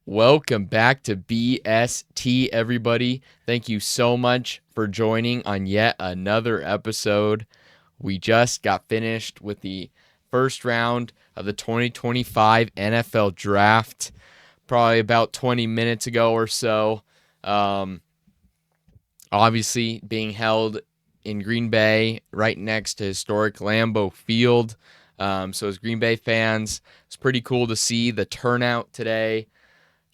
Welcome back to BST, everybody. Thank you so much for joining on yet another episode. We just got finished with the first round of the 2025 NFL Draft, probably about 20 minutes ago or so. Obviously, being held in Green Bay, right next to historic Lambeau Field. So, as Green Bay fans, it's pretty cool to see the turnout today.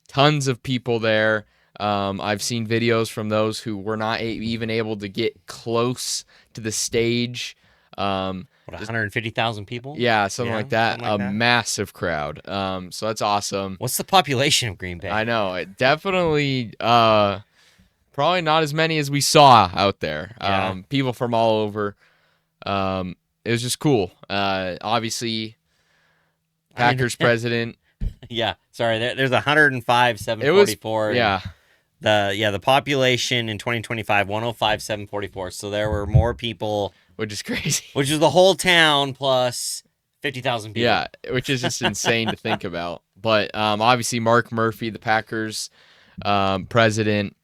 Tons of people there. I've seen videos from those who were not even able to get close to the stage. What, 150,000 people? Yeah, something like that. Something like that. Massive crowd. So that's awesome. What's the population of Green Bay? I know. It definitely, probably not as many as we saw out there. Yeah. People from all over. It was just cool. Obviously, Packers president. Yeah. Sorry. There's 105, It was 744. yeah. The population in 2025, 105, 744. So there were more people, Which is crazy. which is the whole town plus 50,000 people. Yeah, which is just insane to think about. But obviously, Mark Murphy, the Packers president,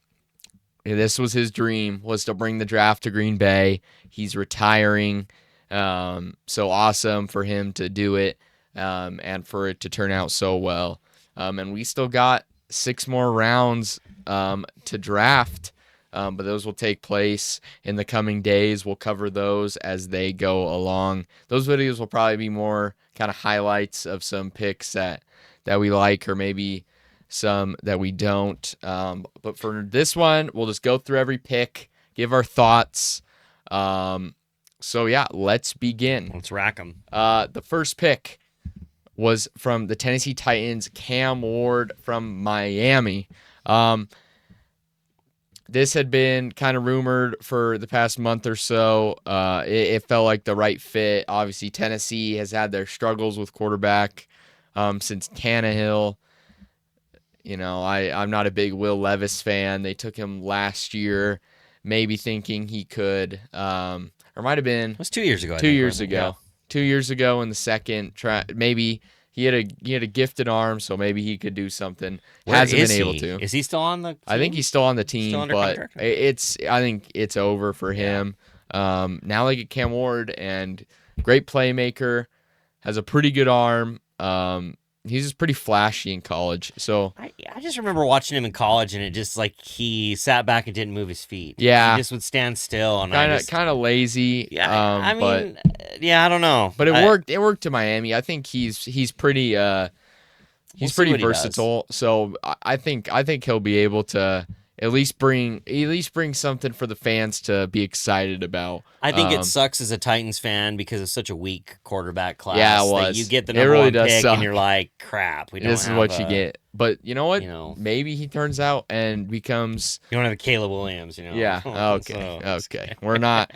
this was his dream, was to bring the draft to Green Bay. He's retiring. So awesome for him to do it and for it to turn out so well. And we still got 6 more rounds to draft. But those will take place in the coming days. We'll cover those as they go along. Those videos will probably be more kind of highlights of some picks that we like or maybe some that we don't. But for this one, we'll just go through every pick, give our thoughts. So, yeah, let's begin. Let's rack them. The first pick was from the Tennessee Titans, Cam Ward from Miami. This had been kind of rumored for the past month or so. It felt like the right fit. Obviously, Tennessee has had their struggles with quarterback since Tannehill. You know, I'm not a big Will Levis fan. They took him last year, maybe thinking he could, or might have been. It was 2 years ago. 2 years ago. Yeah. 2 years ago in the second try, maybe. He had a gifted arm, so maybe he could do something. Hasn't been able to. Is he still on the team? I think he's still on the team, Still under but contract? I think it's over for him. Now they get Cam Ward, and great playmaker, has a pretty good arm. He's just pretty flashy in college. So I just remember watching him in college, and it just like he sat back and didn't move his feet. Yeah. He just would stand still, and kind of lazy. Yeah, I mean, but yeah, I don't know. But it worked. It worked to Miami. I think he's pretty We'll see what he versatile. So I think he'll be able to at least bring something for the fans to be excited about. I think it sucks as a Titans fan because it's such a weak quarterback class. Yeah, it that was. you get the It number really one does pick, suck. and you're like, crap. This is what you get. But you know what? Maybe he turns out and becomes. You don't have a Caleb Williams, Yeah. Okay. So- Okay. We're not.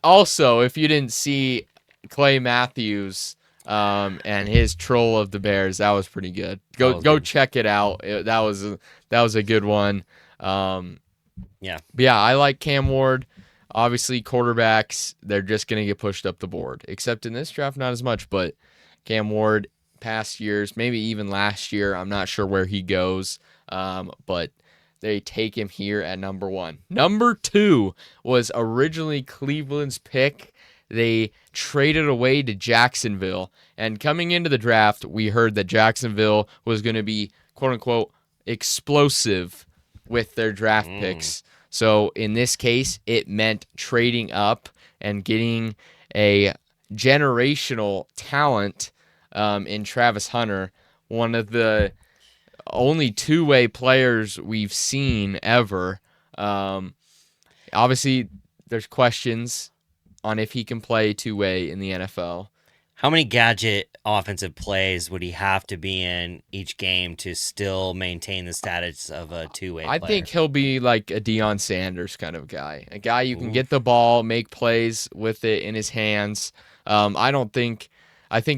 Also, if you didn't see Clay Matthews and his troll of the Bears, that was pretty good. Go good. check it out. That was a good one. Yeah. But yeah, I like Cam Ward. Obviously, quarterbacks, they're just going to get pushed up the board. Except in this draft, not as much. But Cam Ward, past years, maybe even last year, I'm not sure where he goes. But they take him here at number 1. Number 2 was originally Cleveland's pick. They traded away to Jacksonville. And coming into the draft, we heard that Jacksonville was going to be, quote-unquote, explosive with their draft picks. So in this case, it meant trading up and getting a generational talent in Travis Hunter, one of the only two-way players we've seen ever. Obviously, there's questions on if he can play two-way in the NFL. How many gadget offensive plays would he have to be in each game to still maintain the status of a two-way player? I think he'll be like a Deion Sanders kind of guy. A guy you can get the ball, make plays with it in his hands. I think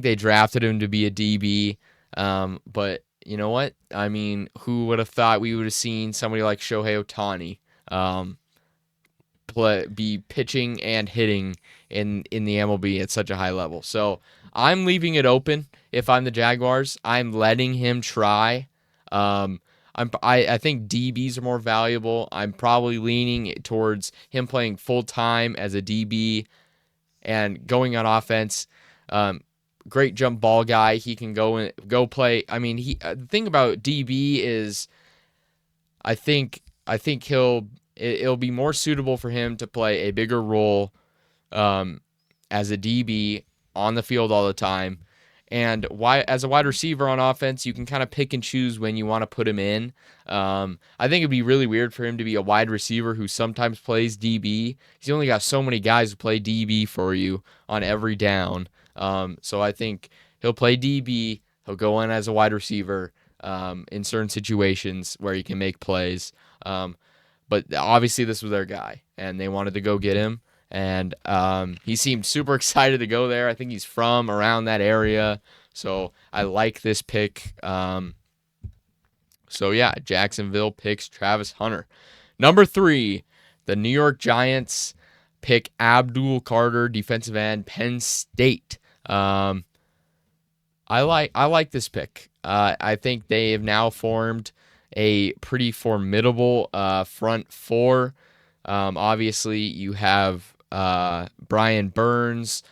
they drafted him to be a DB. But you know what? I mean, who would have thought we would have seen somebody like Shohei Ohtani be pitching and hitting in the MLB at such a high level? So I'm leaving it open. If I'm the Jaguars, I'm letting him try. I think DBs are more valuable. I'm probably leaning towards him playing full time as a DB and going on offense. Um, Great jump ball guy. He can go play. I mean, the thing about DB is I think it'll be more suitable for him to play a bigger role um, as a DB on the field all the time. And why, as a wide receiver on offense, you can kind of pick and choose when you want to put him in. I think it'd be really weird for him to be a wide receiver who sometimes plays DB. He's only got so many guys who play DB for you on every down. So I think he'll play DB. He'll go in as a wide receiver in certain situations where he can make plays. But obviously, this was their guy, and they wanted to go get him. And he seemed super excited to go there. I think he's from around that area, so I like this pick. So yeah, Jacksonville picks Travis Hunter. Number 3, the New York Giants pick Abdul Carter, defensive end, Penn State. I like this pick. I think they have now formed a pretty formidable front four. Obviously, you have Brian Burns,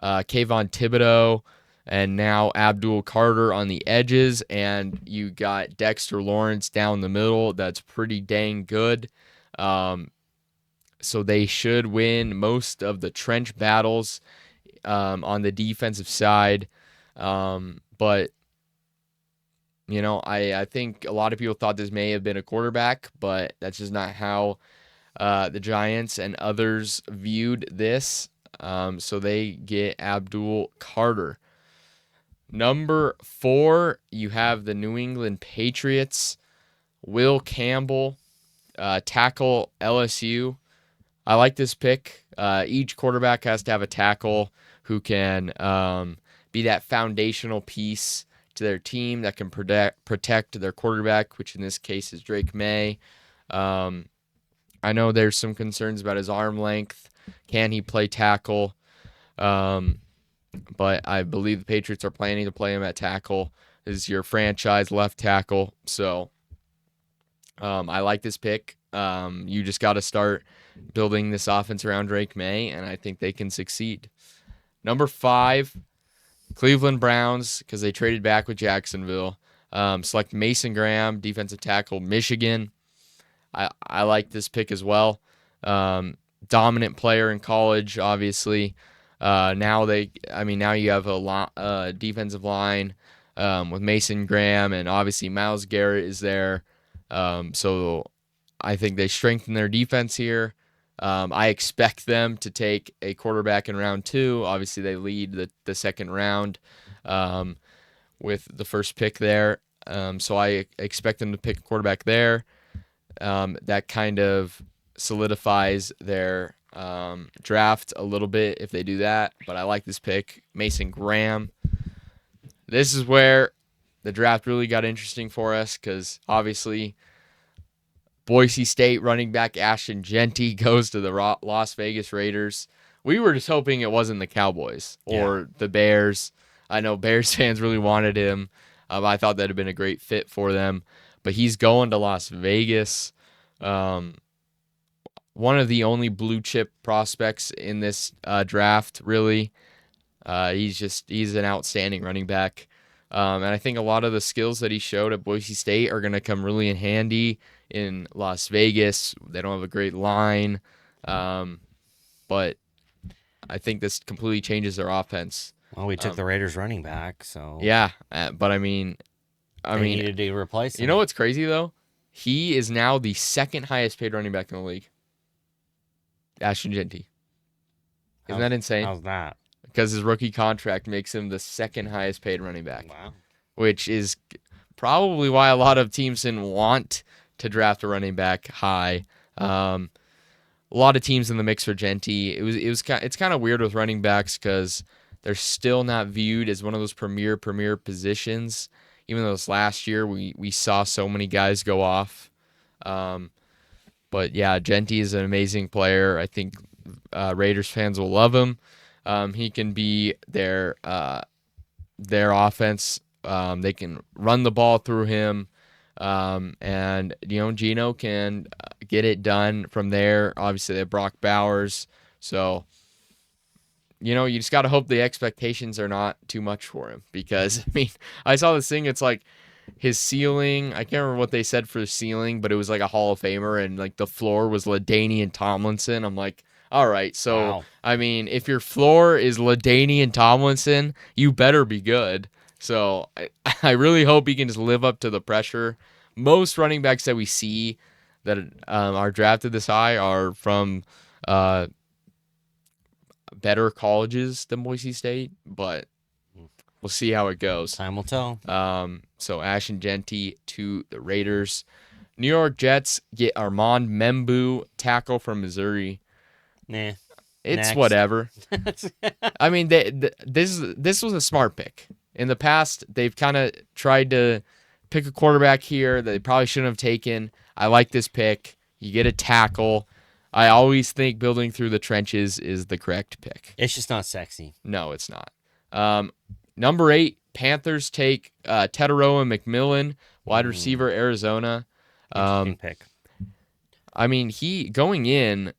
Kayvon Thibodeau, and now Abdul Carter on the edges, and you got Dexter Lawrence down the middle. That's pretty dang good. So they should win most of the trench battles on the defensive side. But I think a lot of people thought this may have been a quarterback, but that's just not how the Giants and others viewed this. So they get Abdul Carter. Number 4, you have the New England Patriots. Will Campbell, tackle LSU. I like this pick. Each quarterback has to have a tackle who can be that foundational piece to their team that can protect their quarterback, which in this case is Drake May. I know there's some concerns about his arm length. Can he play tackle? But I believe the Patriots are planning to play him at tackle. This is your franchise left tackle. So I like this pick. You just got to start building this offense around Drake May, and I think they can succeed. Number 5, Cleveland Browns, because they traded back with Jacksonville. Select Mason Graham, defensive tackle, Michigan. I like this pick as well. Dominant player in college, obviously. Now you have a defensive line with Mason Graham, and obviously Myles Garrett is there. So I think they strengthen their defense here. I expect them to take a quarterback in round 2. Obviously, they lead the second round with the first pick there. So I expect them to pick a quarterback there. That kind of solidifies their draft a little bit if they do that. But I like this pick, Mason Graham. This is where the draft really got interesting for us because obviously Boise State running back Ashton Jeanty goes to the Las Vegas Raiders. We were just hoping it wasn't the Cowboys or the Bears. I know Bears fans really wanted him. I thought that would have been a great fit for them. But he's going to Las Vegas. One of the only blue chip prospects in this draft, really. He's an outstanding running back. And I think a lot of the skills that he showed at Boise State are going to come really in handy in Las Vegas. They don't have a great line, but I think this completely changes their offense. Well, we took the Raiders running back, so yeah. But I mean, they needed to replace him. You know what's crazy though? He is now the second highest paid running back in the league. Ashton Jeanty. Isn't that insane? How's that? Because his rookie contract makes him the second highest paid running back. Wow. Which is probably why a lot of teams didn't want to draft a running back high. A lot of teams in the mix for Jeanty. It's kind of weird with running backs because they're still not viewed as one of those premier positions. Even though this last year we saw so many guys go off. But yeah, Jeanty is an amazing player. I think Raiders fans will love him. He can be their offense. They can run the ball through him. And Gino can get it done from there. Obviously, they have Brock Bowers, so you just got to hope the expectations are not too much for him because I mean, I saw this thing. It's like his ceiling. I can't remember what they said for the ceiling, but it was like a Hall of Famer, and like the floor was LaDainian Tomlinson. I'm like, all right, so Wow. I mean, if your floor is LaDainian Tomlinson, you better be good. So I really hope he can just live up to the pressure. Most running backs that we see that are drafted this high are from uh, better colleges than Boise State, but we'll see how it goes. Time will tell. So Ashton Genty to the Raiders. New York Jets get Armand Membu, tackle from Missouri. Nah. It's Next. whatever. I mean, this was a smart pick. In the past, they've kind of tried to pick a quarterback here that they probably shouldn't have taken. I like this pick. You get a tackle. I always think building through the trenches is the correct pick. It's just not sexy. No, it's not. Number 8, Panthers take Tetaroa McMillan, wide receiver, Arizona. Interesting pick. I mean, going in,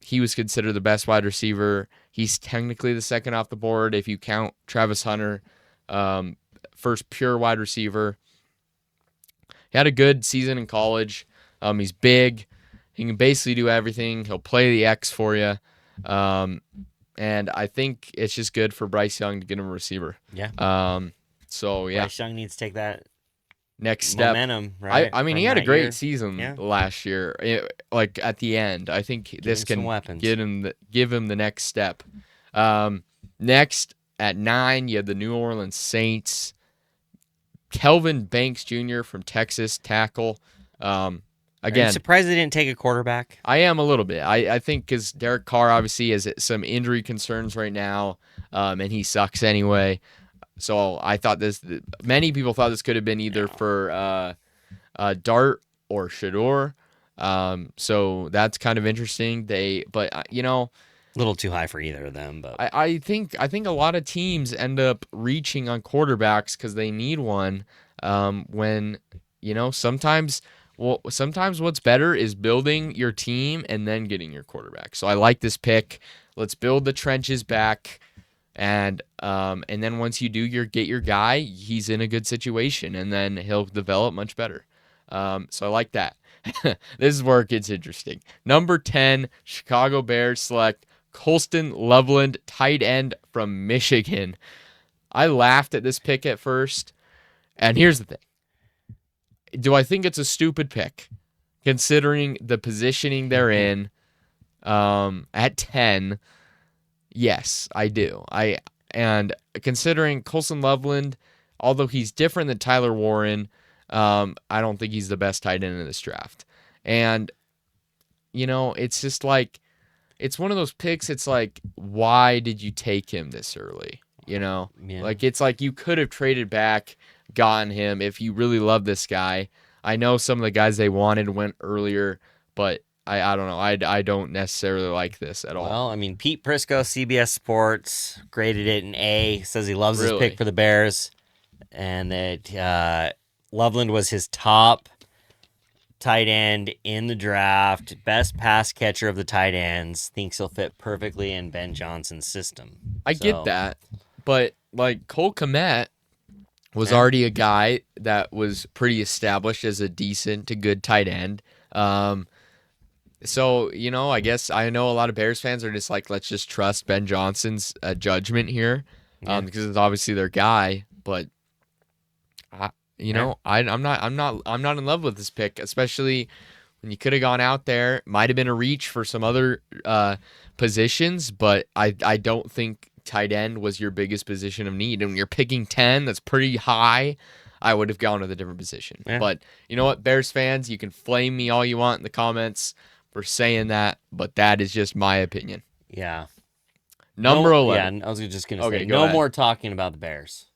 he was considered the best wide receiver. He's technically the second off the board if you count Travis Hunter, first pure wide receiver. He had a good season in college. He's big. He can basically do everything. He'll play the X for you. And I think it's just good for Bryce Young to get him a receiver. Yeah. So, yeah. Bryce Young needs to take that Next step. momentum, right? I mean, from he had a that great year. season last year. Like at the end, I think this him can some weapons. give him the next step. Next at 9, you have the New Orleans Saints. Kelvin Banks Jr. from Texas, tackle. Are you Again, surprised they didn't take a quarterback? I am a little bit. I think because Derek Carr obviously has some injury concerns right now, and he sucks anyway. So I thought many people thought this could have been either for Dart or Shador. So that's kind of interesting. A little too high for either of them, but I think a lot of teams end up reaching on quarterbacks because they need one. When sometimes what's better is building your team and then getting your quarterback. So I like this pick. Let's build the trenches back. And then once you get your guy, he's in a good situation, and then he'll develop much better. So I like that. This is where it gets interesting. Number 10, Chicago Bears select Colston Loveland, tight end from Michigan. I laughed at this pick at first, and here's the thing. Do I think it's a stupid pick, considering the positioning they're in at 10? Yes, I do. And considering Colson Loveland, although he's different than Tyler Warren, I don't think he's the best tight end in this draft. And it's just like it's one of those picks. It's like, why did you take him this early? Yeah. Like it's like you could have traded back, gotten him if you really love this guy. I know some of the guys they wanted went earlier, but I don't know. I don't necessarily like this at all. Well, I mean, Pete Prisco, CBS Sports, graded it an A. Says he loves his Really? pick for the Bears, and that Loveland was his top tight end in the draft, best pass catcher of the tight ends. Thinks he'll fit perfectly in Ben Johnson's system. I get that, but like Cole Kmet was already a guy that was pretty established as a decent to good tight end. So, I guess I know a lot of Bears fans are just like, let's just trust Ben Johnson's judgment here, because it's obviously their guy. But I'm not in love with this pick, especially when you could have gone out there. Might have been a reach for some other positions, but I don't think tight end was your biggest position of need. And when you're picking 10, that's pretty high. I would have gone with a different position. Yeah. But you know what, Bears fans, you can flame me all you want in the comments for saying that, but that is just my opinion. Yeah. Number 11. Yeah, I was just going to say, go no ahead. more talking about the Bears.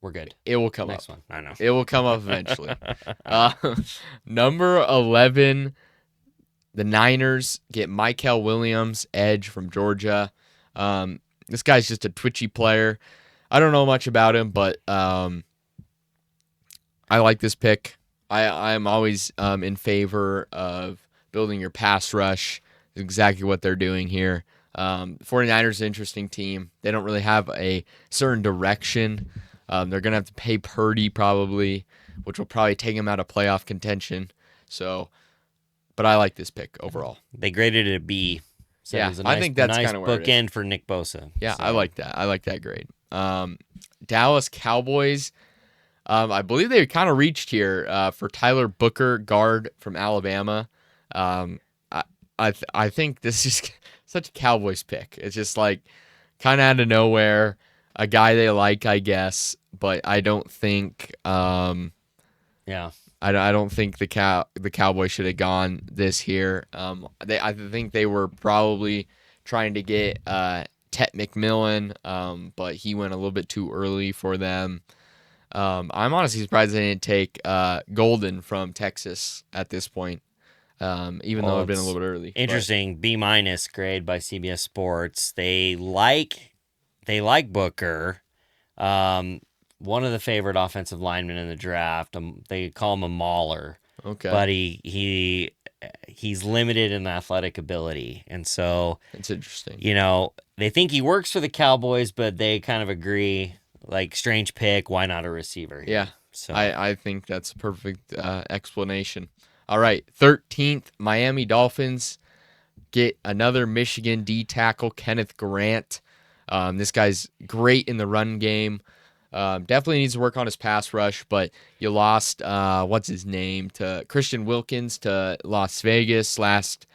We're good. It will come Next up. one. I know. It will come up eventually. Number 11, the Niners get Michael Williams, edge from Georgia. This guy's just a twitchy player. I don't know much about him, but I like this pick. I'm always in favor of building your pass rush. Exactly what they're doing here. 49ers is an interesting team. They don't really have a certain direction. They're going to have to pay Purdy probably, which will probably take them out of playoff contention. So, but I like this pick overall. They graded it a B. So Yeah, it was I think that's nice kind of where it is. bookend for Nick Bosa. Yeah, So. I like that. I like that grade. Dallas Cowboys. I believe they kind of reached here for Tyler Booker, guard from Alabama. Um, I think this is such a Cowboys pick. It's just like kind of out of nowhere, a guy they like, I guess, but I don't think Yeah. I don't think the Cowboys should have gone this year. I think they were probably trying to get Tet McMillan, but he went a little bit too early for them. I'm honestly surprised they didn't take Golden from Texas at this point, even though it'd been a little bit early. Interesting. B- grade by CBS Sports. They like Booker. One of the favorite offensive linemen in the draft. They call him a mauler. Okay. But he's limited in athletic ability, and so it's interesting. They think he works for the Cowboys, but they kind of agree. Like, strange pick. Why not a receiver here? Yeah. So I think that's a perfect explanation. All right, 13th, Miami Dolphins get another Michigan D tackle, Kenneth Grant. This guy's great in the run game. Definitely needs to work on his pass rush, but you lost what's his name to Christian Wilkins to Las Vegas last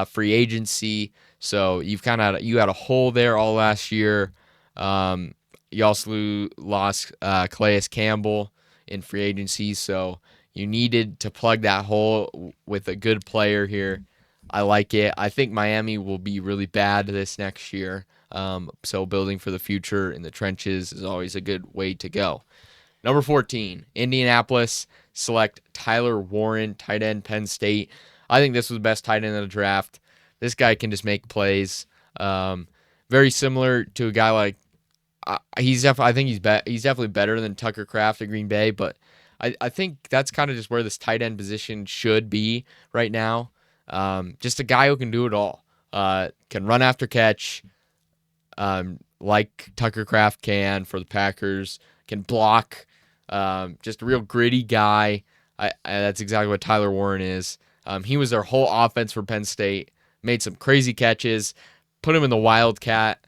free agency. So you had a hole there all last year. You also lost Calais Campbell in free agency, so you needed to plug that hole with a good player here. I like it. I think Miami will be really bad this next year. So building for the future in the trenches is always a good way to go. Number 14, Indianapolis select Tyler Warren, tight end, Penn State. I think this was the best tight end in the draft. This guy can just make plays. Very similar to a guy like I think he's definitely better than Tucker Kraft at Green Bay, but I think that's kind of just where this tight end position should be right now. Just a guy who can do it all. Can run after catch, like Tucker Kraft can for the Packers. Can block. Just a real gritty guy. That's exactly what Tyler Warren is. He was their whole offense for Penn State. Made some crazy catches. Put him in the Wildcat.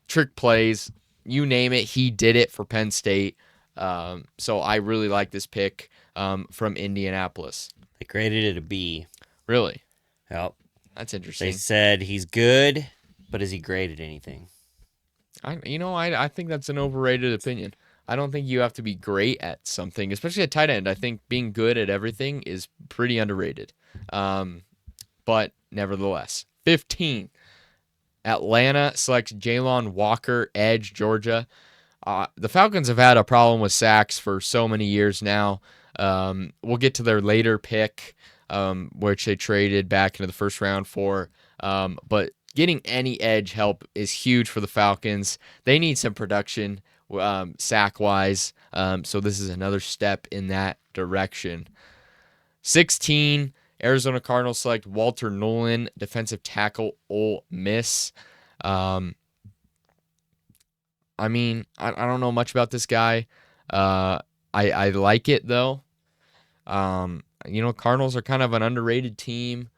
Trick plays. You name it, he did it for Penn State. So I really like this pick from Indianapolis. they graded it a B. Really? Yep. That's interesting. They said he's good, but has he graded anything? I think that's an overrated opinion. I don't think you have to be great at something, especially at tight end. I think being good at everything is pretty underrated. But nevertheless, 15. Atlanta selects Jalon Walker, edge, Georgia. The Falcons have had a problem with sacks for so many years now. We'll get to their later pick, which they traded back into the first round for. But getting any edge help is huge for the Falcons. They need some production sack-wise. So this is another step in that direction. 16, Arizona Cardinals select Walter Nolan, defensive tackle, Ole Miss. I don't know much about this guy. I like it, though. Cardinals are kind of an underrated team.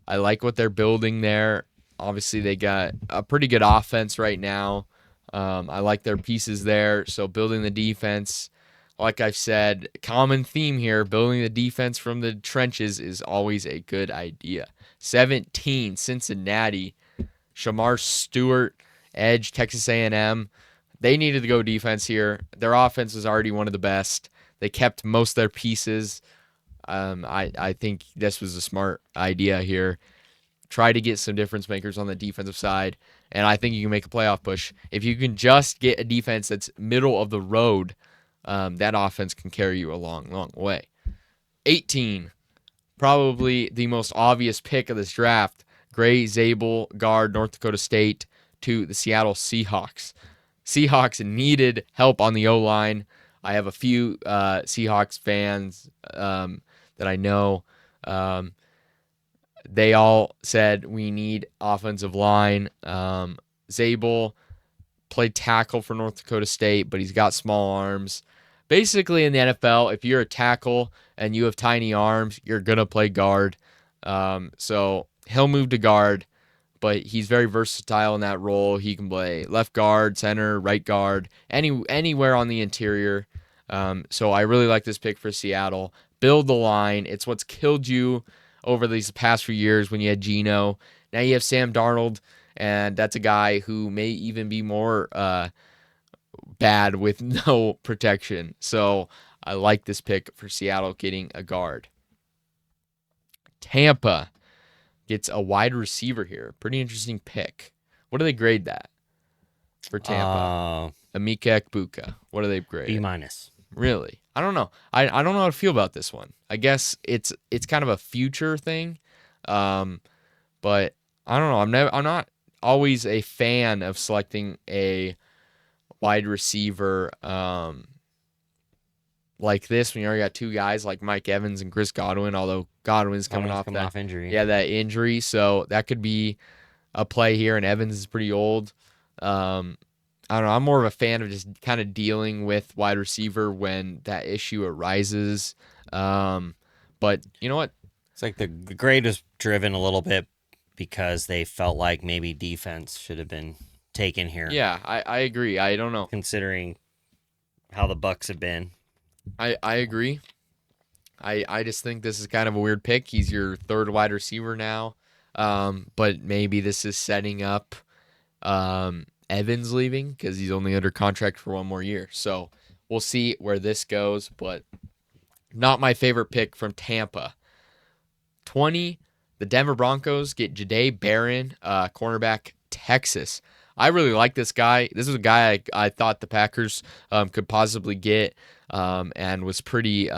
I like what they're building there. Obviously, they got a pretty good offense right now. I like their pieces there. So building the defense, like I've said, common theme here, building the defense from the trenches is always a good idea. 17, Cincinnati, Shamar Stewart, edge, Texas A&M. They needed to go defense here. Their offense was already one of the best. They kept most of their pieces. I think this was a smart idea here. Try to get some difference makers on the defensive side, and I think you can make a playoff push. If you can just get a defense that's middle of the road, that offense can carry you a long, long way. 18, probably the most obvious pick of this draft, Gray Zabel, guard, North Dakota State, to the Seattle Seahawks. Seahawks needed help on the O-line. I have a few Seahawks fans that I know. Um, they all said we need offensive line. Zabel played tackle for North Dakota State, but he's got small arms. Basically, in the NFL, if you're a tackle and you have tiny arms, you're going to play guard. So he'll move to guard, but he's very versatile in that role. He can play left guard, center, right guard, anywhere on the interior. So I really like this pick for Seattle. Build the line. It's what's killed you over these past few years when you had Geno. Now you have Sam Darnold, and that's a guy who may even be more bad with no protection. So I like this pick for Seattle getting a guard. Tampa gets a wide receiver here. Pretty interesting pick. What do they grade that for Tampa? Emeka Egbuka. What do they grade? B minus. Really? I don't know. I don't know how to feel about this one. I guess it's kind of a future thing, but I don't know. I'm not always a fan of selecting a wide receiver like this when you already got two guys like Mike Evans and Chris Godwin. Although Godwin's coming off injury. Yeah, that injury. So that could be a play here. And Evans is pretty old. I don't know. I'm more of a fan of just kind of dealing with wide receiver when that issue arises. But you know what? It's like the grade was driven a little bit because they felt like maybe defense should have been taken here. Yeah, I agree. I don't know. Considering how the Bucks have been. I agree. I just think this is kind of a weird pick. He's your third wide receiver now. But maybe this is setting up Evans leaving because he's only under contract for one more year. So we'll see where this goes, but not my favorite pick from Tampa. 20, the Denver Broncos get Jahdae Barron, cornerback, Texas. I really like this guy. This is a guy I thought the Packers could possibly get and was pretty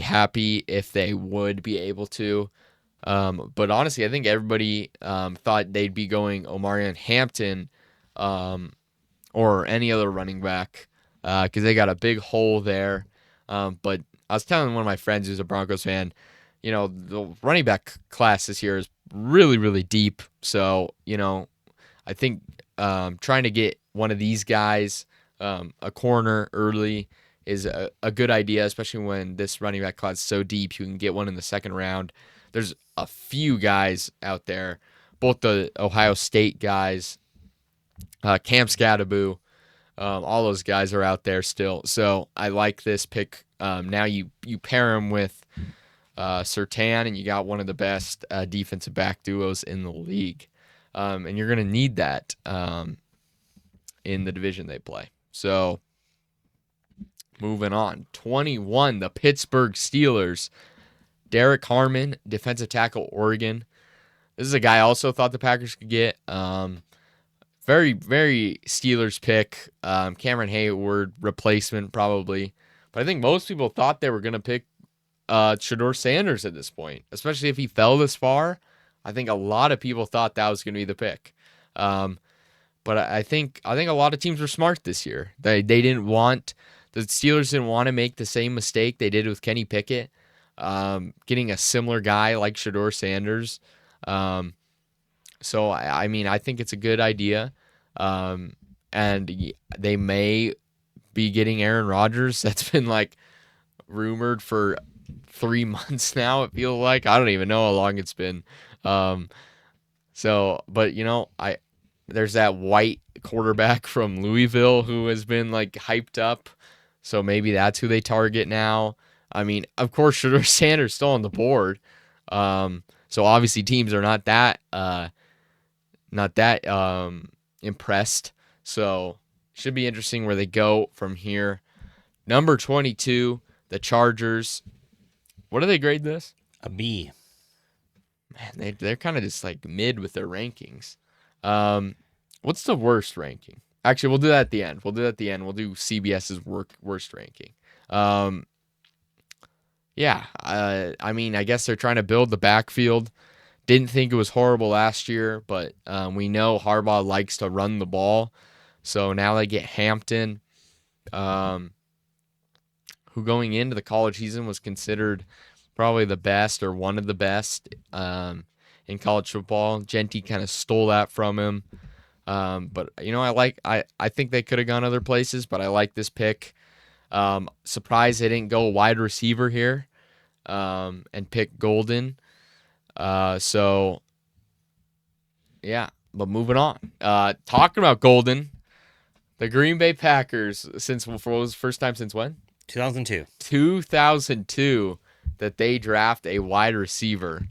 happy if they would be able to. But honestly, I think everybody thought they'd be going Omarion Hampton or any other running back because they got a big hole there. But I was telling one of my friends who's a Broncos fan, you know, the running back class this year is really, really deep. So, you know, I think trying to get one of these guys a corner early is a good idea, especially when this running back class is so deep. You can get one in the second round. There's a few guys out there, both the Ohio State guys, Cam Scadaboo, all those guys are out there still. So I like this pick. Now you pair him with Surtain, and you got one of the best defensive back duos in the league. And you're going to need that in the division they play. So moving on. 21, the Pittsburgh Steelers. Derek Harmon, defensive tackle, Oregon. This is a guy I also thought the Packers could get. Very, very Steelers pick. Cameron Hayward replacement probably. But I think most people thought they were going to pick Shedeur Sanders at this point, especially if he fell this far. I think a lot of people thought that was going to be the pick. But I think a lot of teams were smart this year. The Steelers didn't want to make the same mistake they did with Kenny Pickett. Getting a similar guy like Shedeur Sanders. So, I mean, I think it's a good idea. And they may be getting Aaron Rodgers. That's been, like, rumored for 3 months now, it feels like. I don't even know how long it's been. But, you know, there's that white quarterback from Louisville who has been, like, hyped up. So maybe that's who they target now. I mean, of course, Shedeur Sanders still on the board. So obviously teams are not that impressed. So should be interesting where they go from here. Number 22, the Chargers. What do they grade this? A B. Man, they're kind of just like mid with their rankings. What's the worst ranking? Actually, we'll do that at the end. We'll do CBS's worst ranking. Yeah, I mean, I guess they're trying to build the backfield. Didn't think it was horrible last year, but we know Harbaugh likes to run the ball. So now they get Hampton. um, who going into the college season was considered probably the best or one of the best in college football. Genty kind of stole that from him. But I think they could have gone other places, but I like this pick. Surprised they didn't go wide receiver here and pick Golden. So yeah, but moving on. Talking about Golden, the Green Bay Packers since what was the first time since when? 2002. 2002 that they draft a wide receiver.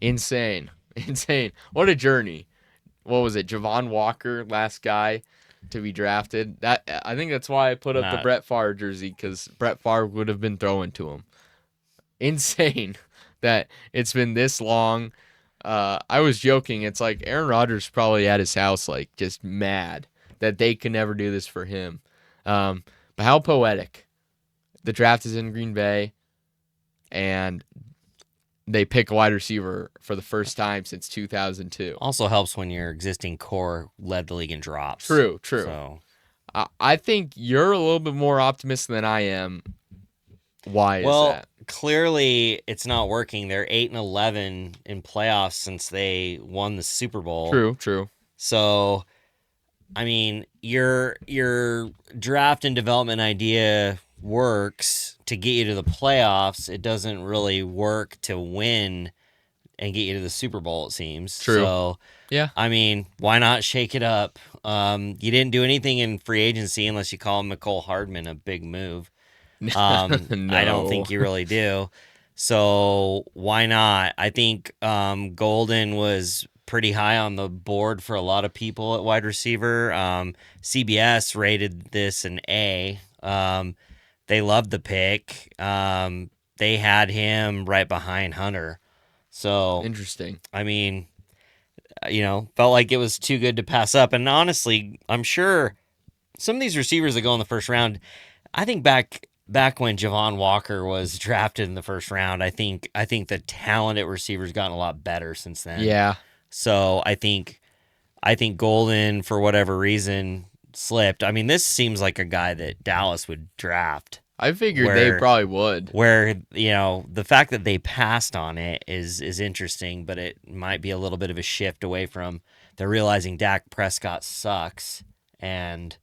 Insane. What a journey. What was it? Javon Walker, last guy to be drafted. I think that's why I put up the Brett Favre jersey, because Brett Favre would have been throwing to him. Insane that it's been this long. I was joking. It's like Aaron Rodgers probably at his house, like just mad that they could never do this for him. But how poetic. The draft is in Green Bay, and they pick a wide receiver for the first time since 2002. Also helps when your existing core led the league in drops. True. So I think you're a little bit more optimistic than I am. Why is that? Clearly it's not working. They're 8-11 in playoffs since they won the Super Bowl. True. So, I mean, your draft and development idea works to get you to the playoffs. It doesn't really work to win and get you to the Super Bowl, it seems. True. So, yeah. I mean, why not shake it up? You didn't do anything in free agency unless you call Mecole Hardman a big move. No. I don't think you really do. So why not? I think Golden was pretty high on the board for a lot of people at wide receiver. CBS rated this an A. They loved the pick. They had him right behind Hunter. So interesting. I mean, felt like it was too good to pass up. And honestly, I'm sure some of these receivers that go in the first round, I think back when Javon Walker was drafted in the first round, I think the talent at receiver's gotten a lot better since then. Yeah. So I think Golden, for whatever reason, slipped. I mean, this seems like a guy that Dallas would draft. I figured they probably would. Where, the fact that they passed on it is interesting, but it might be a little bit of a shift away from they're realizing Dak Prescott sucks, and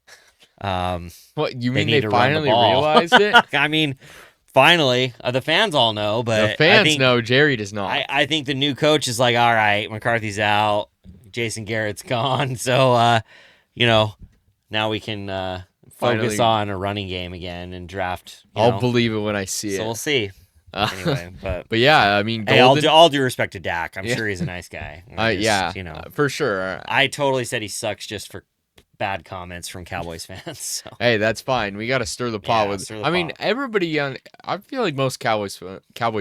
what you mean they finally realized it? I mean, finally, the fans all know, but the fans know. Jerry does not. I think the new coach is like, all right, McCarthy's out, Jason Garrett's gone, so now we can focus on a running game again and draft. I'll believe it when I see it. So we'll see. Anyway, but yeah, I mean, Golden, hey, all due respect to Dak, I'm sure he's a nice guy. For sure. I totally said he sucks just for bad comments from Cowboys fans. So. Hey, that's fine. We got to stir the pot with. I mean, everybody I feel like most Cowboys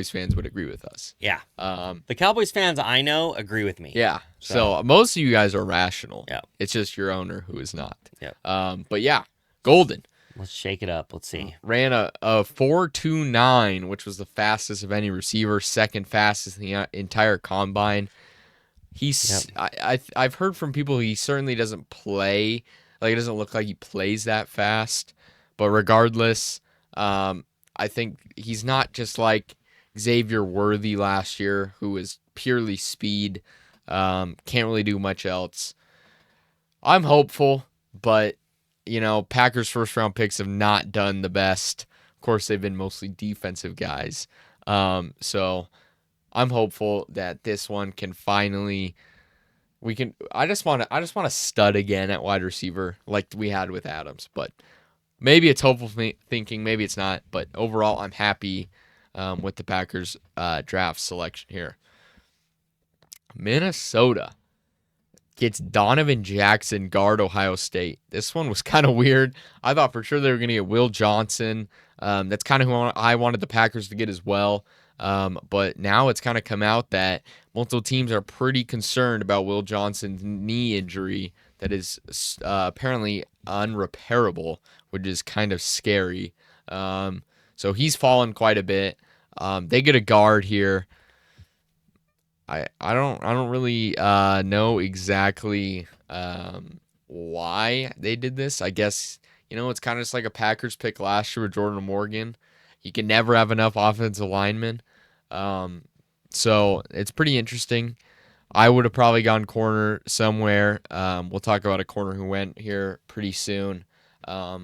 fans would agree with us. Yeah. The Cowboys fans I know agree with me. Yeah. So most of you guys are rational. Yeah. It's just your owner who is not. Yeah. But yeah, Golden. Let's shake it up. Let's see. Ran a 4.29, which was the fastest of any receiver, second fastest in the entire combine. I've heard from people he certainly doesn't play. Like, it doesn't look like he plays that fast. But regardless, I think he's not just like Xavier Worthy last year, who was purely speed. Can't really do much else. I'm hopeful, but Packers first round picks have not done the best. Of course, they've been mostly defensive guys. So I'm hopeful that this one can finally. I just want to stud again at wide receiver like we had with Adams. But maybe it's hopeful thinking, maybe it's not. But overall, I'm happy with the Packers draft selection here. Minnesota gets Donovan Jackson, guard, Ohio State. This one was kind of weird. I thought for sure they were going to get Will Johnson. That's kind of who I wanted the Packers to get as well. But now it's kind of come out that multiple teams are pretty concerned about Will Johnson's knee injury that is apparently unrepairable, which is kind of scary. So he's fallen quite a bit. They get a guard here. I don't really know exactly why they did this. I guess, it's kind of just like a Packers pick last year with Jordan Morgan. You can never have enough offensive linemen. Um, so it's pretty interesting. I would have probably gone corner somewhere. We'll talk about a corner who went here pretty soon. But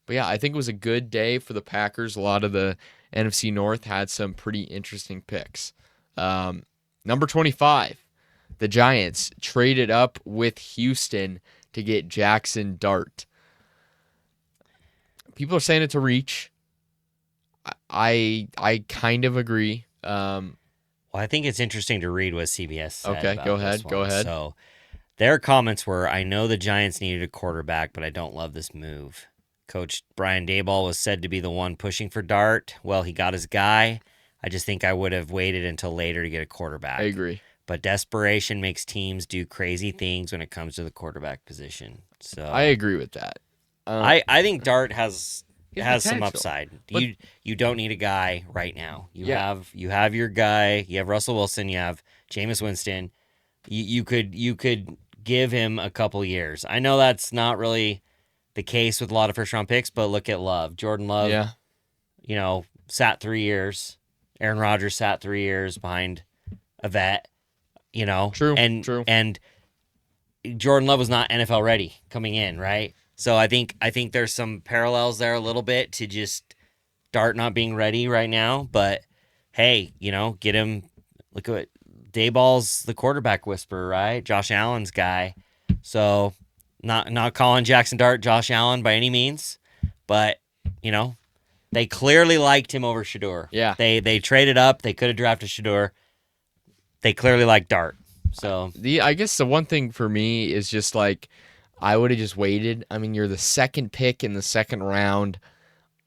yeah, I think it was a good day for the Packers. A lot of the NFC North had some pretty interesting picks. Number 25, the Giants traded up with Houston to get Jackson Dart. People are saying it's a reach. I kind of agree. Well, I think it's interesting to read what CBS said Okay, about go this ahead. one. Go ahead. So their comments were, I know the Giants needed a quarterback, but I don't love this move. Coach Brian Daboll was said to be the one pushing for Dart. Well, he got his guy. I just think I would have waited until later to get a quarterback. I agree. But desperation makes teams do crazy things when it comes to the quarterback position. So I agree with that. I think Dart has some potential. upside. But- You don't need a guy right now. Yeah. You have your guy. You have Russell Wilson. You have Jameis Winston. You could give him a couple years. I know that's not really the case with a lot of first round picks, but look at Love. Jordan Love, Yeah. Sat 3 years. Aaron Rodgers sat 3 years behind a vet. True. And Jordan Love was not NFL ready coming in, right? So I think there's some parallels there a little bit to just Dart not being ready right now. But hey, get him. Look at Dayball's the quarterback whisperer, right? Josh Allen's guy. So not calling Jackson Dart Josh Allen by any means, but they clearly liked him over Shador. Yeah. They traded up. They could have drafted Shador. They clearly like Dart. So I guess the one thing for me is just like I would have just waited. I mean, you're the second pick in the second round.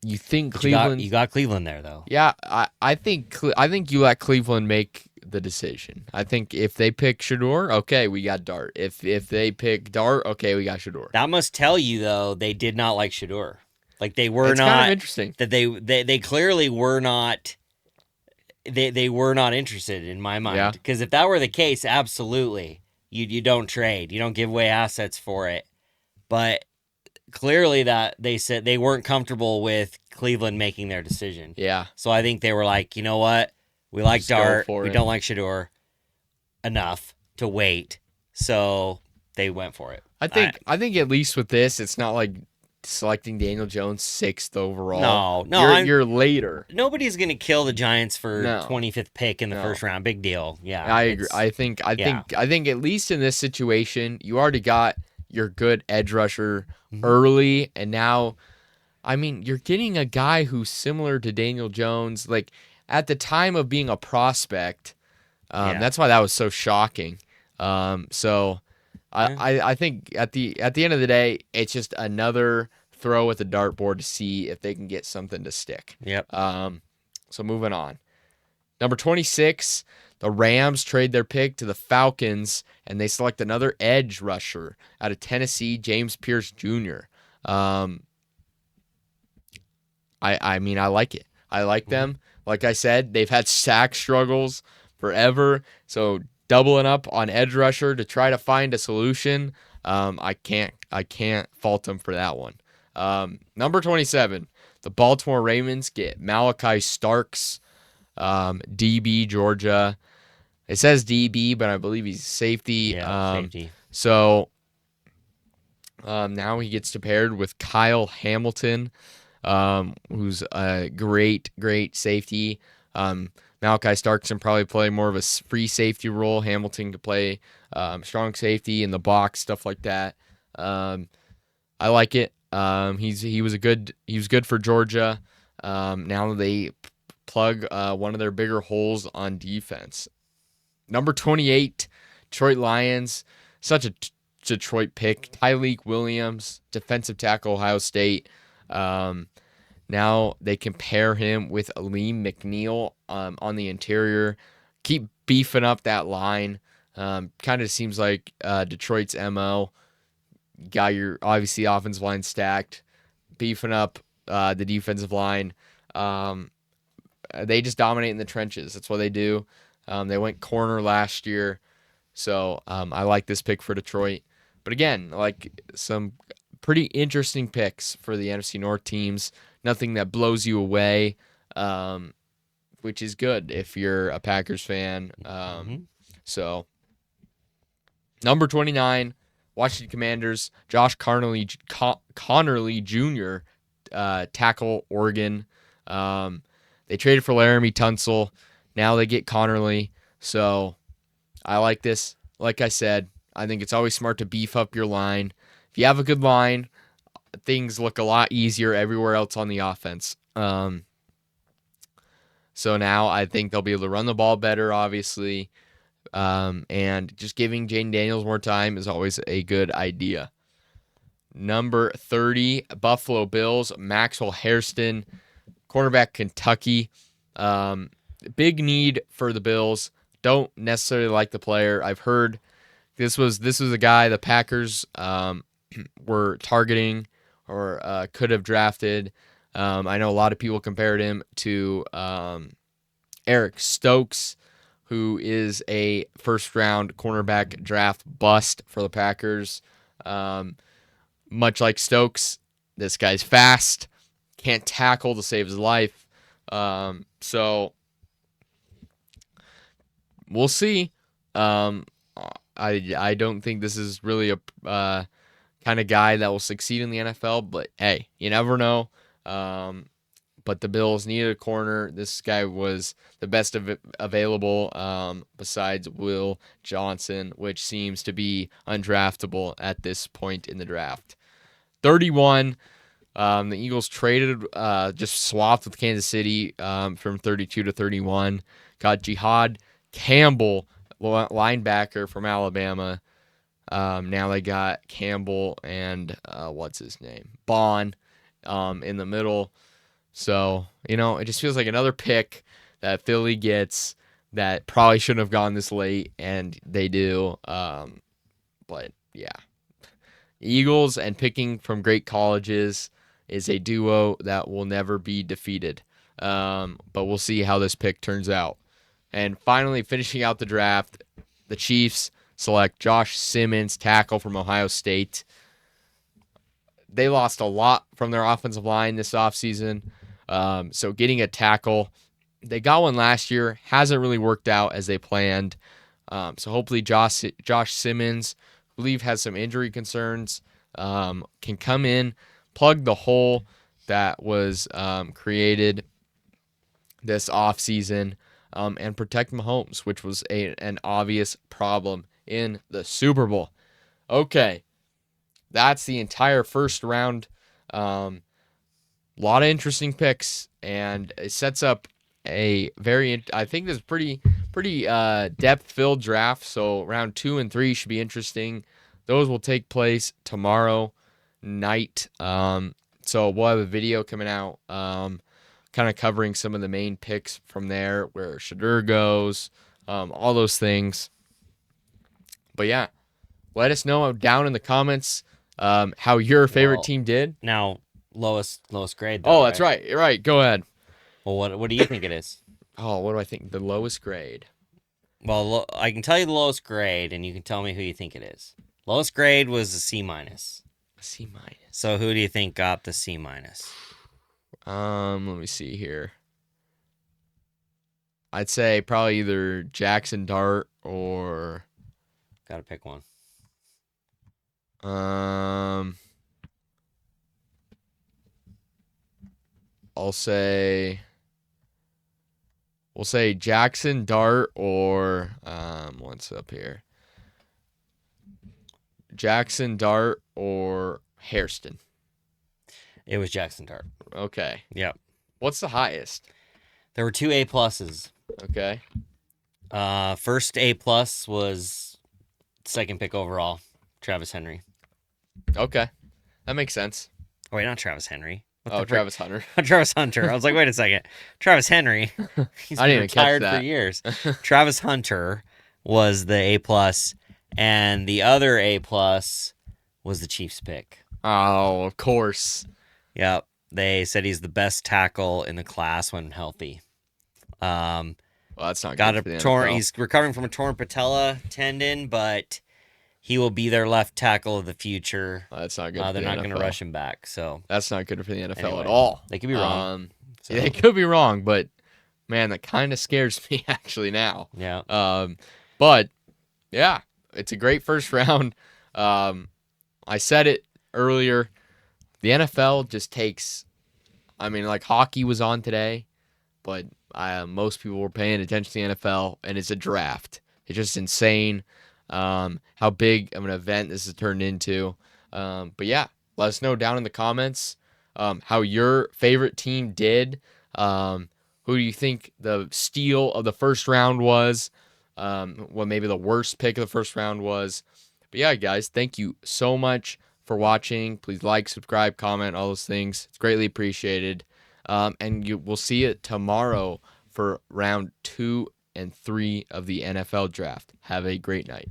You think Cleveland? You got Cleveland there though. Yeah, I think you let Cleveland make the decision. I think if they pick Shador, okay, we got Dart. If they pick Dart, okay, we got Shador. That must tell you though they did not like Shador. Like they were It's not kind of interesting. that they clearly were not. They were not interested in my mind. Yeah. Because if that were the case, absolutely, you don't trade, you don't give away assets for it. But clearly that they said they weren't comfortable with Cleveland making their decision. Yeah. So I think they were like, you know what, we like Just go Dart, for we it. don't like Shador enough to wait. So they went for it. I think at least with this, it's not like selecting Daniel Jones 6th overall. No, you're later. Nobody's gonna kill the Giants for No. 25th pick in the first round. Big deal. Yeah, I agree. I think at least in this situation, you already got your good edge rusher early, and now, I mean, you're getting a guy who's similar to Daniel Jones. Like at the time of being a prospect, that's why that was so shocking. I think at the end of the day, it's just another throw at the dartboard to see if they can get something to stick. Yep. So moving on. Number 26, the Rams trade their pick to the Falcons, and they select another edge rusher out of Tennessee, James Pierce Jr. I mean, I like it. I like them. Like I said, they've had sack struggles forever, so doubling up on edge rusher to try to find a solution, I can't fault them for that one. Number 27, the Baltimore Ravens get Malachi Starks, DB, Georgia. It says DB, but I believe he's safety. Safety. So now he gets paired with Kyle Hamilton, who's a great safety. Malachi Starks can probably play more of a free safety role. Hamilton could play strong safety in the box, stuff like that. I like it. He was good for Georgia. Now they plug one of their bigger holes on defense. Number 28, Detroit Lions. Such a Detroit pick. Tyleik Williams, defensive tackle, Ohio State. Now they can pair him with Aleem McNeil on the interior. Keep beefing up that line. Kind of seems like Detroit's MO. Got your, obviously, offensive line stacked. Beefing up the defensive line. They just dominate in the trenches. That's what they do. They went corner last year. So I like this pick for Detroit. But again, like some pretty interesting picks for the NFC North teams. Nothing that blows you away, which is good if you're a Packers fan. So, number 29, Washington Commanders, Josh Connerly Jr., tackle Oregon. They traded for Laramie Tunsil. Now they get Connerly. So, I like this. Like I said, I think it's always smart to beef up your line. If you have a good line, things look a lot easier everywhere else on the offense. So now I think they'll be able to run the ball better, obviously. And just giving Jaden Daniels more time is always a good idea. Number 30, Buffalo Bills, Maxwell Hairston, cornerback, Kentucky. Big need for the Bills. Don't necessarily like the player. I've heard this was a guy the Packers were targeting or could have drafted. I know a lot of people compared him to Eric Stokes, who is a first-round cornerback draft bust for the Packers. Much like Stokes, this guy's fast, can't tackle to save his life. So we'll see. I don't think this is really a kind of guy that will succeed in the NFL, but hey, you never know. But the Bills needed a corner. This guy was the best available besides Will Johnson, which seems to be undraftable at this point in the draft. 31, the Eagles traded, just swapped with Kansas City from 32 to 31. Got Jihad Campbell, linebacker from Alabama. Now they got Campbell and what's his name? Bond in the middle. So, it just feels like another pick that Philly gets that probably shouldn't have gone this late, and they do. But, yeah. Eagles and picking from great colleges is a duo that will never be defeated. But we'll see how this pick turns out. And finally, finishing out the draft, the Chiefs select Josh Simmons, tackle from Ohio State. They lost a lot from their offensive line this offseason. So getting a tackle, they got one last year, hasn't really worked out as they planned. So hopefully Josh Simmons, I believe, has some injury concerns, can come in, plug the hole that was created this offseason, and protect Mahomes, which was an obvious problem in the Super Bowl. Okay, that's the entire first round. A lot of interesting picks, and it sets up a I think this is pretty depth-filled draft, so round 2 and 3 should be interesting. Those will take place tomorrow night. So we'll have a video coming out kind of covering some of the main picks from there, where Shadur goes, all those things. But yeah, let us know down in the comments how your favorite team did. Now, lowest grade, though. Oh, that's right. You're right. Go ahead. Well, what do you think it is? Oh, what do I think? The lowest grade. Well, I can tell you the lowest grade, and you can tell me who you think it is. Lowest grade was a C-. A C-. So who do you think got the C-? Let me see here. I'd say probably either Jackson Dart or... Gotta pick one. We'll say Jackson Dart or what's up here? Jackson Dart or Hairston. It was Jackson Dart. Okay. Yep. What's the highest? There were 2 A+. Okay. First A+ was second pick overall, Travis Henry. Okay. That makes sense. Oh, wait, not Travis Henry. Travis Hunter. Travis Hunter. I was like, wait a second. Travis Henry. He's been retired for years. Travis Hunter was the A+, and the other A+ was the Chiefs pick. Oh, of course. Yep. They said he's the best tackle in the class when healthy. Well, that's not got good for the torn. NFL. He's recovering from a torn patella tendon, but he will be their left tackle of the future. That's not good for They're the not going to NFL. rush him back. So That's not good for the NFL anyway, at all. they could be wrong. So. They could be wrong, but man, that kind of scares me actually now. Yeah. But yeah, it's a great first round. I said it earlier. The NFL just takes. I mean, like hockey was on today, but most people were paying attention to the NFL, and it's a draft. It's just insane how big of an event this has turned into. But yeah, let us know down in the comments how your favorite team did. Who do you think the steal of the first round was? What maybe the worst pick of the first round was. But yeah, guys, thank you so much for watching. Please like, subscribe, comment, all those things. It's greatly appreciated. And we'll see you tomorrow for round 2 and 3 of the NFL draft. Have a great night.